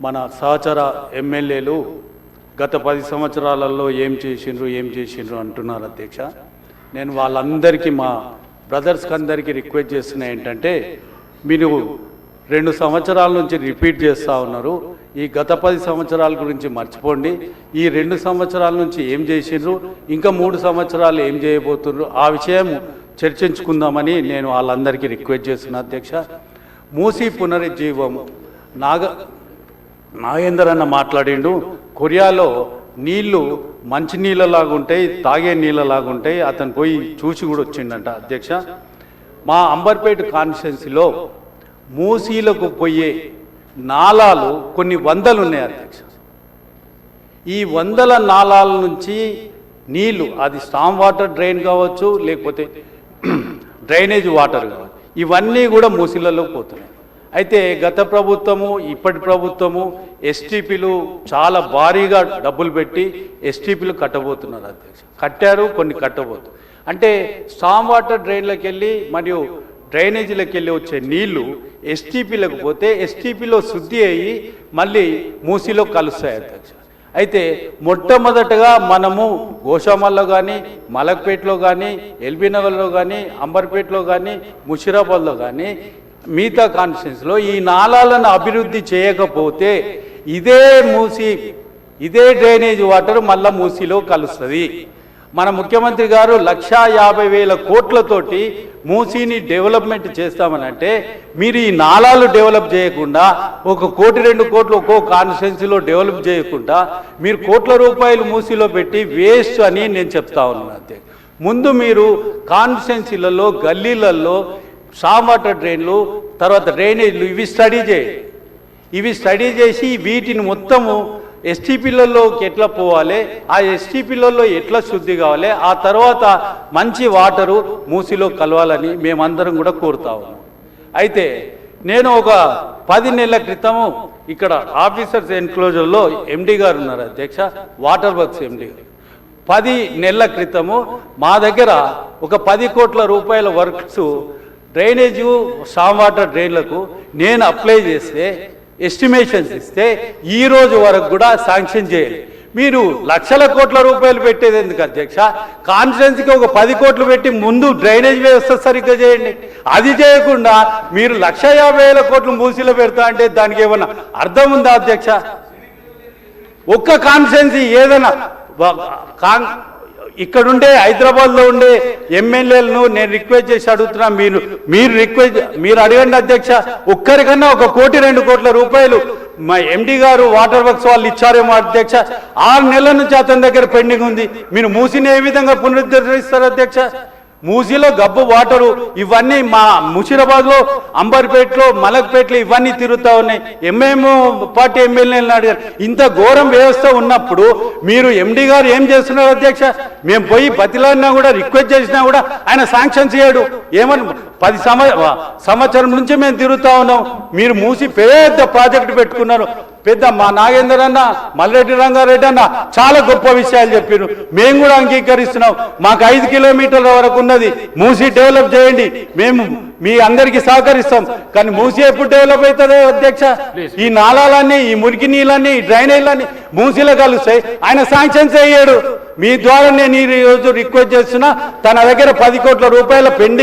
మన సహచర ఎమ్మెల్యేలు గత 10 సంవత్సరాలలో ఏం చేసిండ్రు అంటున్నారు అధ్యక్ష. నేను వాళ్ళందరికీ మా బ్రదర్స్కి అందరికీ రిక్వెస్ట్ చేస్తున్నా ఏంటంటే, మీరు 2 సంవత్సరాల నుంచి రిపీట్ చేస్తూ ఉన్నారు. ఈ గత 10 సంవత్సరాల గురించి మర్చిపోండి. ఈ 2 సంవత్సరాల నుంచి ఏం చేసిండ్రు, ఇంకా 3 సంవత్సరాలు ఏం చేయబోతున్నారు, ఆ విషయం చర్చించుకుందామని నేను వాళ్ళందరికీ రిక్వెస్ట్ చేస్తున్నా అధ్యక్ష. మూసీ పునరుజ్జీవము నాగేందర్ అన్న మాట్లాడిండు. కొరియాలో నీళ్లు మంచి నీళ్ళలాగా ఉంటాయి, తాగే నీళ్ళలాగా ఉంటాయి. అతను పోయి చూసి కూడా వచ్చిండంట అధ్యక్ష. మా అంబర్పేట కాన్స్టిట్యున్సీలో మూసీలకు పోయే నాలాలు కొన్ని వందలు ఉన్నాయి అధ్యక్ష. ఈ వందల నాలాల నుంచి నీళ్లు, అది స్టామ్ వాటర్ డ్రైన్ కావచ్చు, లేకపోతే డ్రైనేజ్ వాటర్ కావచ్చు, ఇవన్నీ కూడా మూసీలలో పోతున్నాయి. అయితే గత ప్రభుత్వము ఇప్పటి ప్రభుత్వము ఎస్టీపీలు చాలా భారీగా డబ్బులు పెట్టి ఎస్టీపీలు కట్టబోతున్నారు అధ్యక్ష. కట్టారు, కొన్ని కట్టబోతున్నారు. అంటే స్టామ్ వాటర్ డ్రైన్లకు వెళ్ళి మరియు డ్రైనేజీలకు వెళ్ళి వచ్చే నీళ్లు ఎస్టీపీలకు పోతే ఎస్టీపీలో శుద్ధి అయ్యి మళ్ళీ మూసీలో కలుస్తాయి అధ్యక్ష. అయితే మొట్టమొదటగా మనము గోషామల్లో కానీ, మలక్పేటలో కానీ, ఎల్బీనగర్లో కానీ, అంబర్పేటలో కానీ, ముషిరాబాద్లో కానీ, మిగతా కాన్స్టిట్యున్సీలో ఈ నాలాలను అభివృద్ధి చేయకపోతే ఇదే డ్రైనేజ్ వాటర్ మళ్ళా మూసీలో కలుస్తుంది. మన ముఖ్యమంత్రి గారు 1,50,000 కోట్లతోటి మూసీని డెవలప్మెంట్ చేస్తామని అంటే, మీరు ఈ నాలాలు డెవలప్ చేయకుండా 1 కోటి 2 కోట్లు ఒక్కో కాన్స్టిట్యున్సీలో డెవలప్ చేయకుండా మీరు కోట్ల రూపాయలు మూసీలో పెట్టి వేస్ట్ అని నేను చెప్తా ఉన్నాను అంతే. ముందు మీరు కాన్స్టిట్యున్సీలలో, గల్లీలలో స్టామ్ వాటర్ డ్రైన్లు, తర్వాత డ్రైనేజ్లు ఇవి స్టడీ చేసి వీటిని మొత్తము ఎస్టీపీలలోకి ఎట్లా పోవాలి, ఆ ఎస్టీపీలలో ఎట్లా శుద్ధి కావాలి, ఆ తర్వాత మంచి వాటరు మూసీలో కలవాలని మేమందరం కూడా కోరుతా ఉన్నాం. అయితే నేను ఒక 10 నెలల క్రితము ఇక్కడ ఆఫీసర్స్ ఎన్క్లోజర్లో ఎండి గారు ఉన్నారు అధ్యక్ష, వాటర్ వర్క్స్ ఎండి గారు. 10 నెలల క్రితము మా దగ్గర ఒక 10 కోట్ల రూపాయల వర్క్స్ డ్రైనేజు స్టామ్ వాటర్ డ్రైన్లకు నేను అప్లై చేస్తే, ఎస్టిమేషన్స్ ఇస్తే ఈ రోజు వరకు కూడా శాంక్షన్ చేయాలి. మీరు లక్షల కోట్ల రూపాయలు పెట్టేది ఎందుకు అధ్యక్ష? కాన్స్టిట్యున్సీకి ఒక 10 కోట్లు పెట్టి ముందు డ్రైనేజ్ వ్యవస్థ సరిగ్గా చేయండి. అది చేయకుండా మీరు 1,50,000 కోట్లు మూసీలో పెడతా అంటే దానికి ఏమన్నా అర్థం ఉందా అధ్యక్ష? ఒక్క కాన్స్టిట్యున్సీ ఏదైనా ఇక్కడుండే హైదరాబాద్లో ఉండే ఎమ్మెల్యేలను నేను రిక్వెస్ట్ చేసి అడుగుతున్నా, మీరు అడగండి అధ్యక్ష. ఒక్కరికన్నా 1 కోటి 2 కోట్ల రూపాయలు మా ఎండి గారు వాటర్ వర్క్స్ వాళ్ళు ఇచ్చారేమో అధ్యక్ష. 6 నెలల నుంచి అతని దగ్గర పెండింగ్ ఉంది. మీరు మూసీని ఏ విధంగా పునరుద్ధరిస్తారు అధ్యక్ష? మూసీలో గబ్బు వాటరు ఇవన్నీ మా ముషిరాబాద్లో, అంబర్పేటలో, మలక్పేటలో ఇవన్నీ తిరుగుతూ ఉన్నాయి. పార్టీ ఎమ్మెల్యేలను అడిగారు. ఇంత ఘోరం వ్యవస్థ ఉన్నప్పుడు మీరు ఎండి గారు ఏం చేస్తున్నారు అధ్యక్ష? మేము పోయి బతిలాడినా కూడా, రిక్వెస్ట్ చేసినా కూడా ఆయన శాంక్షన్ చేయడు. ఏమని 10 సంవత్సరం నుంచి మేము తిరుగుతూ ఉన్నాం. మీరు మూసి పెద్ద ప్రాజెక్టు పెట్టుకున్నారు. పెద్ద మా నాగేందర్ అన్న, మల్రెడ్డి రంగారెడ్డి అన్న చాలా గొప్ప విషయాలు చెప్పారు. మేము కూడా అంగీకరిస్తున్నాం. మాకు 5 కిలోమీటర్ల వరకు ఉన్నది. మూసి డెవలప్ చేయండి, మేము మీ అందరికీ సహకరిస్తాం. కానీ మూసి ఎప్పుడు డెవలప్ అవుతుందో అధ్యక్ష? ఈ నాళాలన్నీ, ఈ మురికి నీళ్ళన్నీ, ఈ డ్రైనేజ్లన్నీ మూసీలో కలుస్తాయి. ఆయన శాంక్షన్ చేయడు. మీ ద్వారా నేను ఈ రోజు రిక్వెస్ట్ చేస్తున్నా, తన దగ్గర 10 కోట్ల రూపాయల పెండింగ్